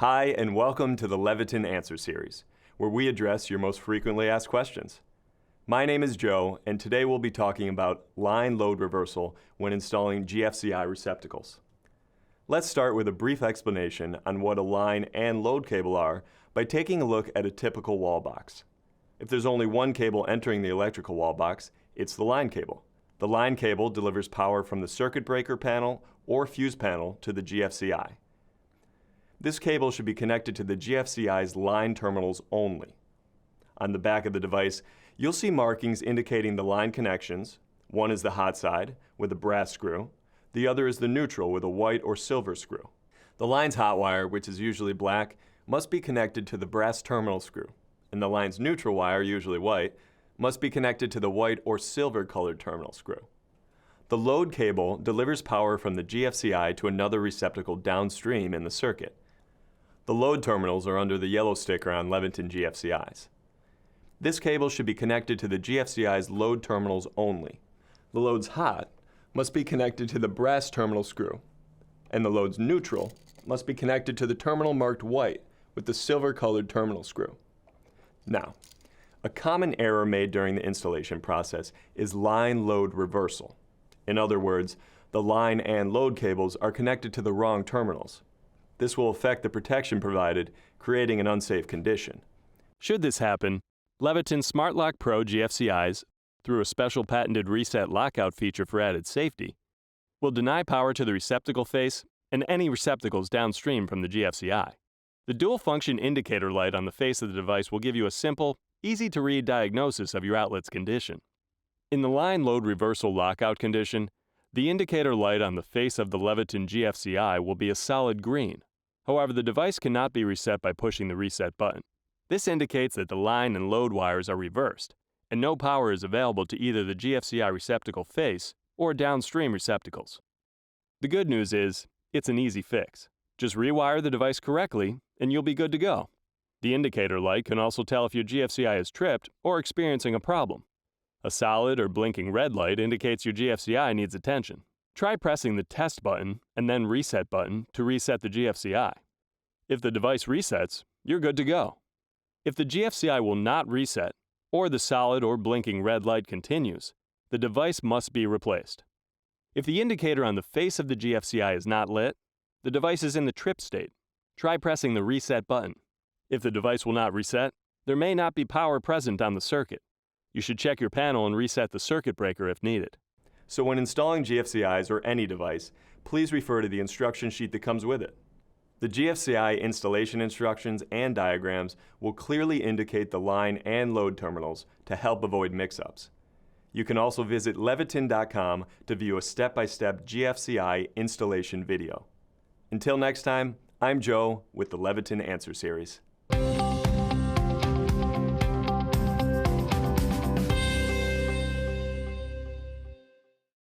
Hi, and welcome to the Leviton Answer Series, where we address your most frequently asked questions. My name is Joe, and today we'll be talking about line load reversal when installing GFCI receptacles. Let's start with a brief explanation on what a line and load cable are by taking a look at a typical wall box. If there's only one cable entering the electrical wall box, it's the line cable. The line cable delivers power from the circuit breaker panel or fuse panel to the GFCI. This cable should be connected to the GFCI's line terminals only. On the back of the device, you'll see markings indicating the line connections. One is the hot side with a brass screw. The other is the neutral with a white or silver screw. The line's hot wire, which is usually black, must be connected to the brass terminal screw, and the line's neutral wire, usually white, must be connected to the white or silver colored terminal screw. The load cable delivers power from the GFCI to another receptacle downstream in the circuit. The load terminals are under the yellow sticker on Leviton GFCIs. This cable should be connected to the GFCI's load terminals only. The load's hot must be connected to the brass terminal screw, and the load's neutral must be connected to the terminal marked white with the silver-colored terminal screw. Now, a common error made during the installation process is line load reversal. In other words, the line and load cables are connected to the wrong terminals. This will affect the protection provided, creating an unsafe condition. Should this happen, Leviton Smart Lock Pro GFCIs, through a special patented reset lockout feature for added safety, will deny power to the receptacle face and any receptacles downstream from the GFCI. The dual-function indicator light on the face of the device will give you a simple, easy-to-read diagnosis of your outlet's condition. In the line load reversal lockout condition, the indicator light on the face of the Leviton GFCI will be a solid green. However, the device cannot be reset by pushing the reset button. This indicates that the line and load wires are reversed, and no power is available to either the GFCI receptacle face or downstream receptacles. The good news is, it's an easy fix. Just rewire the device correctly, and you'll be good to go. The indicator light can also tell if your GFCI is tripped or experiencing a problem. A solid or blinking red light indicates your GFCI needs attention. Try pressing the test button and then reset button to reset the GFCI. If the device resets, you're good to go. If the GFCI will not reset, or the solid or blinking red light continues, the device must be replaced. If the indicator on the face of the GFCI is not lit, the device is in the trip state. Try pressing the reset button. If the device will not reset, there may not be power present on the circuit. You should check your panel and reset the circuit breaker if needed. So when installing GFCIs or any device, please refer to the instruction sheet that comes with it. The GFCI installation instructions and diagrams will clearly indicate the line and load terminals to help avoid mix-ups. You can also visit Leviton.com to view a step-by-step GFCI installation video. Until next time, I'm Joe with the Leviton Answer Series.